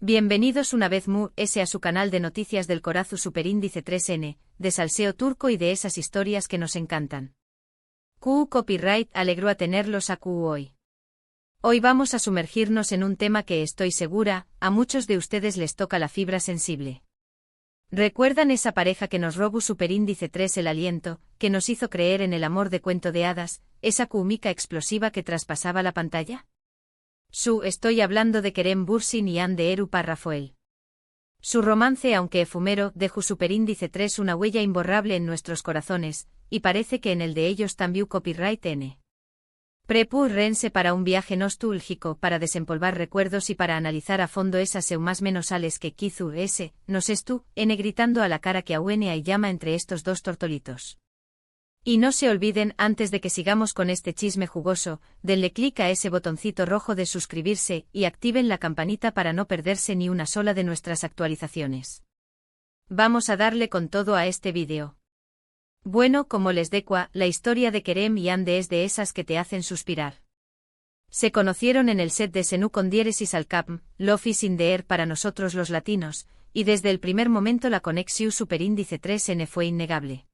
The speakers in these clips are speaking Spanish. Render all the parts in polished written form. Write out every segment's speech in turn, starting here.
Bienvenidos una vez más a su canal de noticias del Corazu Superíndice 3N, de salseo turco y de esas historias que nos encantan. QU Copyright alegró a tenerlos a QU hoy. Hoy vamos a sumergirnos en un tema que estoy segura, a muchos de ustedes les toca la fibra sensible. ¿Recuerdan esa pareja que nos robó Superíndice 3 el aliento, que nos hizo creer en el amor de cuento de hadas, esa química explosiva que traspasaba la pantalla? Estoy hablando de Kerem Bürsin y Hande Erçel Rafael. Su romance, aunque efímero, dejó Superíndice 3 una huella imborrable en nuestros corazones, y parece que en el de ellos también copyright n. Prepárense para un viaje nostálgico, para desempolvar recuerdos y para analizar a fondo esas más menosales que quizu nos n gritando a la cara que aún hay llama entre estos dos tortolitos. Y no se olviden, antes de que sigamos con este chisme jugoso, denle clic a ese botoncito rojo de suscribirse y activen la campanita para no perderse ni una sola de nuestras actualizaciones. Vamos a darle con todo a este vídeo. Bueno, como les decía, la historia de Kerem y Hande es de esas que te hacen suspirar. Se conocieron en el set de Senú con diéresis al cap, Love is in the air para nosotros los latinos, y desde el primer momento la conexión Superíndice 3N fue innegable.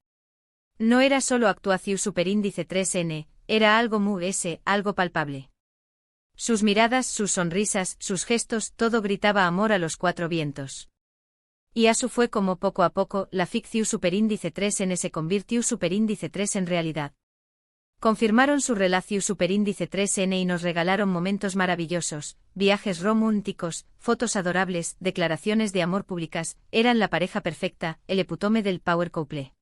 No era solo actuación Superíndice 3N, era algo algo palpable. Sus miradas, sus sonrisas, sus gestos, todo gritaba amor a los cuatro vientos. Y así fue como poco a poco, la ficción Superíndice 3N se convirtió Superíndice 3 en realidad. Confirmaron su relación Superíndice 3N y nos regalaron momentos maravillosos, viajes románticos, fotos adorables, declaraciones de amor públicas, eran la pareja perfecta, el epítome del power couple.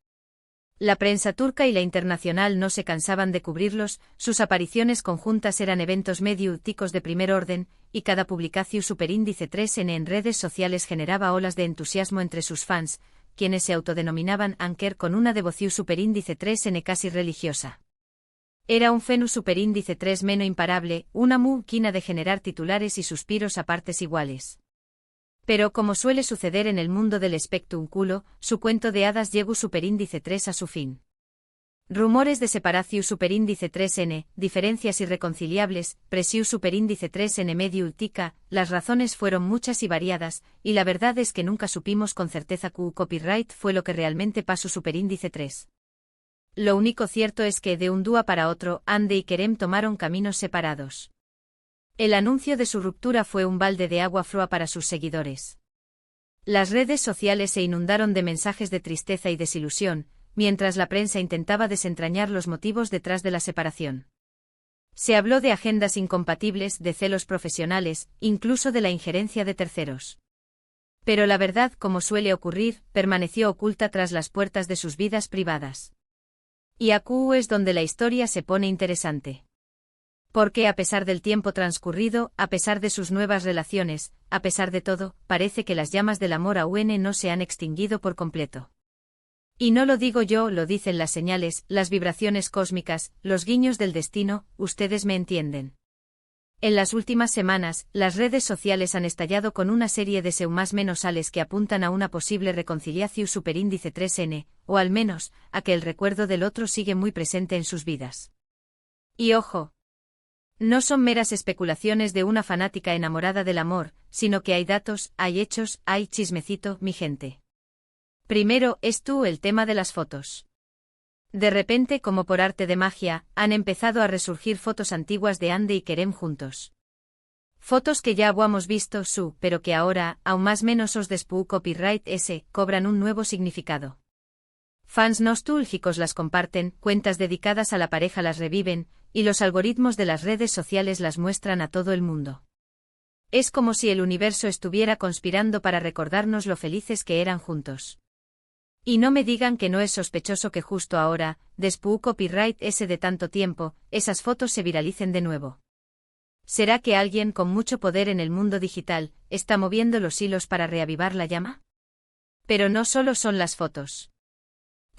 La prensa turca y la internacional no se cansaban de cubrirlos, sus apariciones conjuntas eran eventos mediáticos de primer orden, y cada publicación Superíndice 3N en redes sociales generaba olas de entusiasmo entre sus fans, quienes se autodenominaban anker con una devoción Superíndice 3N casi religiosa. Era un fenú Superíndice 3 meno imparable, una máquina de generar titulares y suspiros a partes iguales. Pero como suele suceder en el mundo del espectáculo, su cuento de hadas llegó Superíndice 3 a su fin. Rumores de separación Superíndice 3N, diferencias irreconciliables, presión Superíndice 3N mediática, las razones fueron muchas y variadas, y la verdad es que nunca supimos con certeza QU copyright fue lo que realmente pasó Superíndice 3. Lo único cierto es que de un día para otro, Hande y Kerem tomaron caminos separados. El anuncio de su ruptura fue un balde de agua fría para sus seguidores. Las redes sociales se inundaron de mensajes de tristeza y desilusión, mientras la prensa intentaba desentrañar los motivos detrás de la separación. Se habló de agendas incompatibles, de celos profesionales, incluso de la injerencia de terceros. Pero la verdad, como suele ocurrir, permaneció oculta tras las puertas de sus vidas privadas. Y aquí es donde la historia se pone interesante. Porque a pesar del tiempo transcurrido, a pesar de sus nuevas relaciones, a pesar de todo, parece que las llamas del amor aún no se han extinguido por completo. Y no lo digo yo, lo dicen las señales, las vibraciones cósmicas, los guiños del destino, ustedes me entienden. En las últimas semanas, las redes sociales han estallado con una serie de más menosales que apuntan a una posible reconciliación Superíndice 3N, o al menos, a que el recuerdo del otro sigue muy presente en sus vidas. Y ojo, no son meras especulaciones de una fanática enamorada del amor, sino que hay datos, hay hechos, hay chismecito, mi gente. Primero, el tema de las fotos. De repente, como por arte de magia, han empezado a resurgir fotos antiguas de Hande y Kerem juntos. Fotos que ya habíamos visto pero que ahora, aún más menos os despu copyright cobran un nuevo significado. Fans nostálgicos las comparten, cuentas dedicadas a la pareja las reviven, y los algoritmos de las redes sociales las muestran a todo el mundo. Es como si el universo estuviera conspirando para recordarnos lo felices que eran juntos. Y no me digan que no es sospechoso que justo ahora, después copyright de tanto tiempo, esas fotos se viralicen de nuevo. ¿Será que alguien con mucho poder en el mundo digital está moviendo los hilos para reavivar la llama? Pero no solo son las fotos.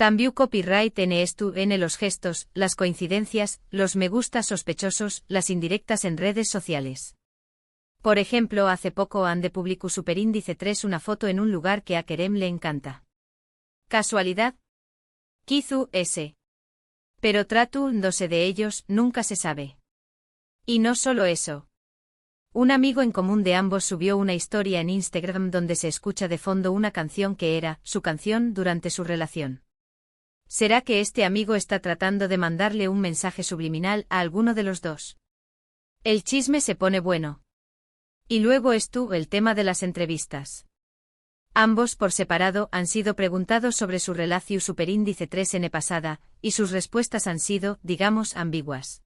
También copyright en los gestos, las coincidencias, los me gusta sospechosos, las indirectas en redes sociales. Por ejemplo, hace poco Hande publicó Superíndice 3 una foto en un lugar que a Kerem le encanta. ¿Casualidad? Quizu Pero tratándose de ellos, nunca se sabe. Y no solo eso. Un amigo en común de ambos subió una historia en Instagram donde se escucha de fondo una canción que era su canción durante su relación. ¿Será que este amigo está tratando de mandarle un mensaje subliminal a alguno de los dos? El chisme se pone bueno. Y luego el tema de las entrevistas. Ambos por separado han sido preguntados sobre su relación superíndice 3N pasada, y sus respuestas han sido, digamos, ambiguas.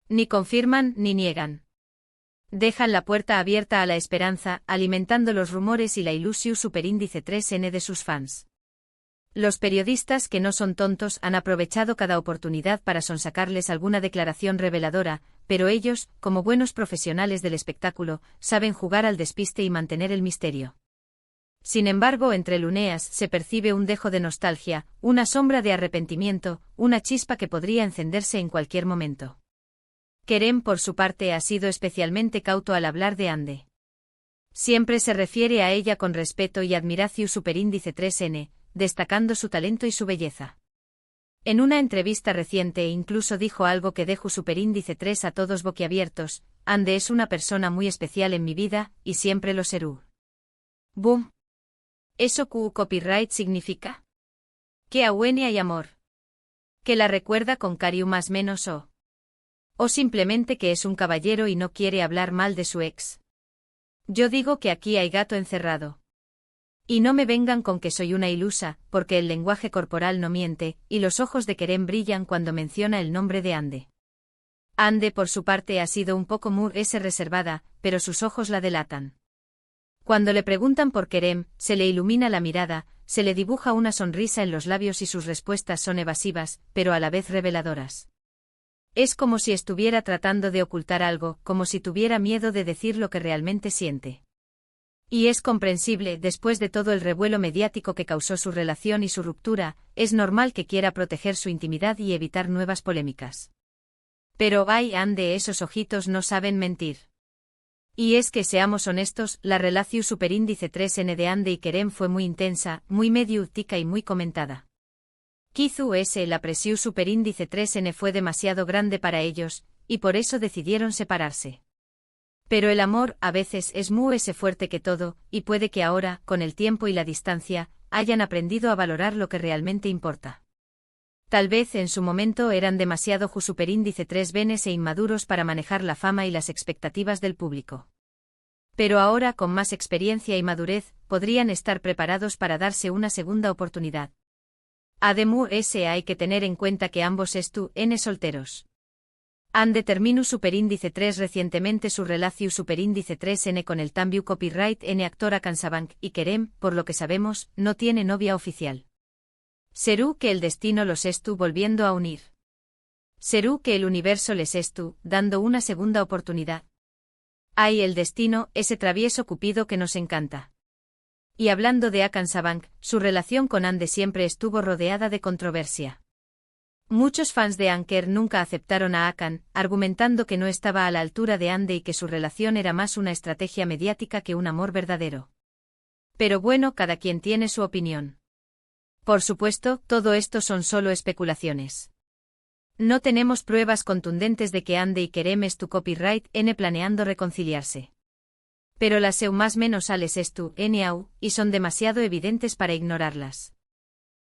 Ni confirman ni niegan. Dejan la puerta abierta a la esperanza, alimentando los rumores y la ilusión superíndice 3N de sus fans. Los periodistas que no son tontos han aprovechado cada oportunidad para sonsacarles alguna declaración reveladora, pero ellos, como buenos profesionales del espectáculo, saben jugar al despiste y mantener el misterio. Sin embargo, entre Luneas se percibe un dejo de nostalgia, una sombra de arrepentimiento, una chispa que podría encenderse en cualquier momento. Kerem, por su parte, ha sido especialmente cauto al hablar de Hande. Siempre se refiere a ella con respeto y admiración superíndice 3N, destacando su talento y su belleza. En una entrevista reciente incluso dijo algo que dejó superíndice 3 a todos boquiabiertos: Hande es una persona muy especial en mi vida, y siempre lo será. ¡Boom! ¿Eso copyright significa? Que ahuene hay amor. Que la recuerda con cariño más menos o simplemente que es un caballero y no quiere hablar mal de su ex. Yo digo que aquí hay gato encerrado. Y no me vengan con que soy una ilusa, porque el lenguaje corporal no miente, y los ojos de Kerem brillan cuando menciona el nombre de Hande. Hande, por su parte, ha sido un poco reservada, pero sus ojos la delatan. Cuando le preguntan por Kerem, se le ilumina la mirada, se le dibuja una sonrisa en los labios y sus respuestas son evasivas, pero a la vez reveladoras. Es como si estuviera tratando de ocultar algo, como si tuviera miedo de decir lo que realmente siente. Y es comprensible, después de todo el revuelo mediático que causó su relación y su ruptura, es normal que quiera proteger su intimidad y evitar nuevas polémicas. Pero Hande, esos ojitos no saben mentir. Y es que, seamos honestos, la relación superíndice 3N de Hande y Kerem fue muy intensa, muy mediática y muy comentada. Quizás la presión superíndice 3N fue demasiado grande para ellos, y por eso decidieron separarse. Pero el amor, a veces, es ese fuerte que todo, y puede que ahora, con el tiempo y la distancia, hayan aprendido a valorar lo que realmente importa. Tal vez en su momento eran demasiado superíndice 3Bs e inmaduros para manejar la fama y las expectativas del público. Pero ahora, con más experiencia y madurez, podrían estar preparados para darse una segunda oportunidad. Además, hay que tener en cuenta que ambos están solteros. Hande terminó superíndice 3 recientemente su relación superíndice 3N con el tambio copyright N actor Akan Sabank, y Kerem, por lo que sabemos, no tiene novia oficial. ¿Será que el destino los volviendo a unir? ¿Será que el universo les dando una segunda oportunidad? Hay el destino, ese travieso cupido que nos encanta. Y hablando de Akan Sabank, su relación con Hande siempre estuvo rodeada de controversia. Muchos fans de Anker nunca aceptaron a Akan, argumentando que no estaba a la altura de Hande y que su relación era más una estrategia mediática que un amor verdadero. Pero bueno, cada quien tiene su opinión. Por supuesto, todo esto son solo especulaciones. No tenemos pruebas contundentes de que Hande y Kerem copyright N planeando reconciliarse. Pero las más menos ales y son demasiado evidentes para ignorarlas.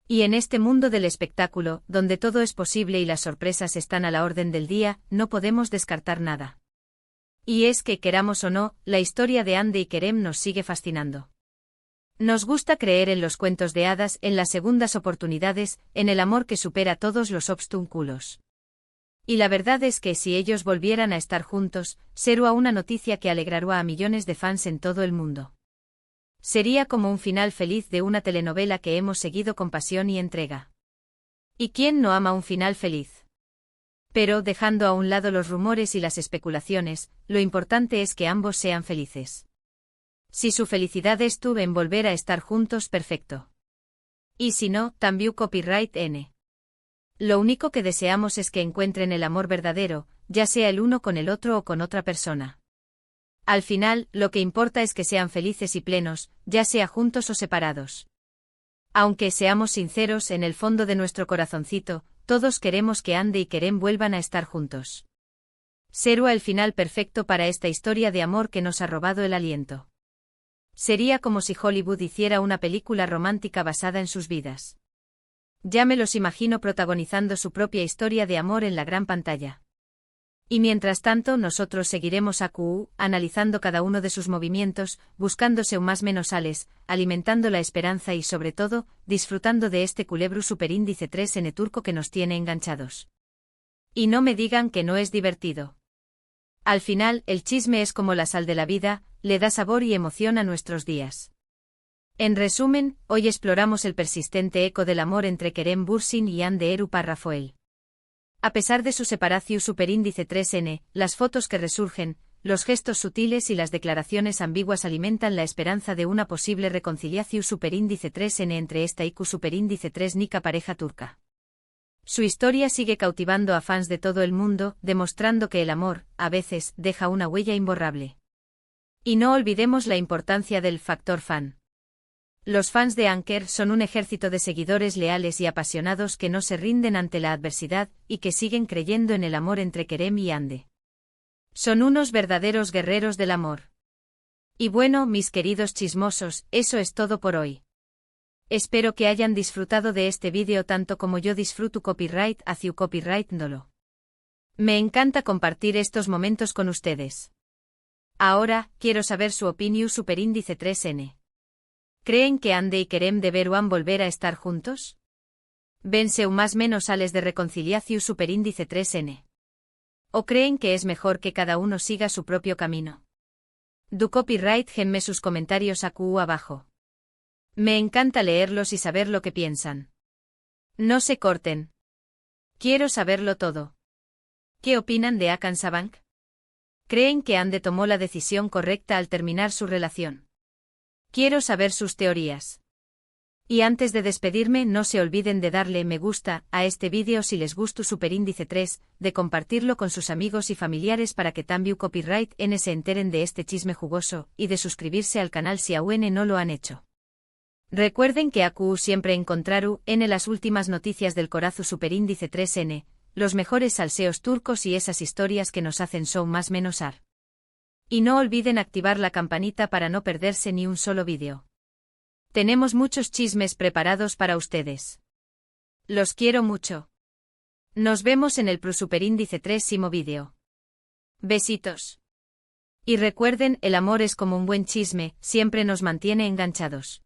Y en este mundo del espectáculo, donde todo es posible y las sorpresas están a la orden del día, no podemos descartar nada. Y es que, queramos o no, la historia de Hande y Kerem nos sigue fascinando. Nos gusta creer en los cuentos de hadas, en las segundas oportunidades, en el amor que supera todos los obstáculos. Y la verdad es que si ellos volvieran a estar juntos, sería una noticia que alegrará a millones de fans en todo el mundo. Sería como un final feliz de una telenovela que hemos seguido con pasión y entrega. ¿Y quién no ama un final feliz? Pero, dejando a un lado los rumores y las especulaciones, lo importante es que ambos sean felices. Si su felicidad estuvo en volver a estar juntos, perfecto. Y si no, también copyright N. Lo único que deseamos es que encuentren el amor verdadero, ya sea el uno con el otro o con otra persona. Al final, lo que importa es que sean felices y plenos, ya sea juntos o separados. Aunque seamos sinceros, en el fondo de nuestro corazoncito, todos queremos que Hande y Kerem vuelvan a estar juntos. Sería el final perfecto para esta historia de amor que nos ha robado el aliento. Sería como si Hollywood hiciera una película romántica basada en sus vidas. Ya me los imagino protagonizando su propia historia de amor en la gran pantalla. Y mientras tanto nosotros seguiremos a QU, analizando cada uno de sus movimientos, buscándose un más menos ales, alimentando la esperanza y sobre todo, disfrutando de este culebro superíndice 3N turco que nos tiene enganchados. Y no me digan que no es divertido. Al final, el chisme es como la sal de la vida, le da sabor y emoción a nuestros días. En resumen, hoy exploramos el persistente eco del amor entre Kerem Bürsin y Hande Erupar Rafael. A pesar de su separación superíndice 3N, las fotos que resurgen, los gestos sutiles y las declaraciones ambiguas alimentan la esperanza de una posible reconciliación superíndice 3N entre esta y Q superíndice 3 Nika pareja turca. Su historia sigue cautivando a fans de todo el mundo, demostrando que el amor, a veces, deja una huella imborrable. Y no olvidemos la importancia del factor fan. Los fans de Anker son un ejército de seguidores leales y apasionados que no se rinden ante la adversidad y que siguen creyendo en el amor entre Kerem y Hande. Son unos verdaderos guerreros del amor. Y bueno, mis queridos chismosos, eso es todo por hoy. Espero que hayan disfrutado de este vídeo tanto como yo disfruto copyright hacia copyright dolo. Me encanta compartir estos momentos con ustedes. Ahora, quiero saber su opinión superíndice 3N. ¿Creen que Hande y Kerem deberán volver a estar juntos? ¿Vense un más menos sales de reconciliación superíndice 3N? ¿O creen que es mejor que cada uno siga su propio camino? Du copyright genme sus comentarios abajo. Me encanta leerlos y saber lo que piensan. No se corten. Quiero saberlo todo. ¿Qué opinan de Hakan Sabank? ¿Creen que Hande tomó la decisión correcta al terminar su relación? Quiero saber sus teorías. Y antes de despedirme no se olviden de darle me gusta a este vídeo si les gustó superíndice 3, de compartirlo con sus amigos y familiares para que también copyright N se enteren de este chisme jugoso, y de suscribirse al canal si aún no lo han hecho. Recuerden que AQ siempre encontraru en las últimas noticias del corazo superíndice 3N, los mejores salseos turcos y esas historias que nos hacen show más menos ar. Y no olviden activar la campanita para no perderse ni un solo vídeo. Tenemos muchos chismes preparados para ustedes. Los quiero mucho. Nos vemos en el superíndice 3º vídeo. Besitos. Y recuerden, el amor es como un buen chisme, siempre nos mantiene enganchados.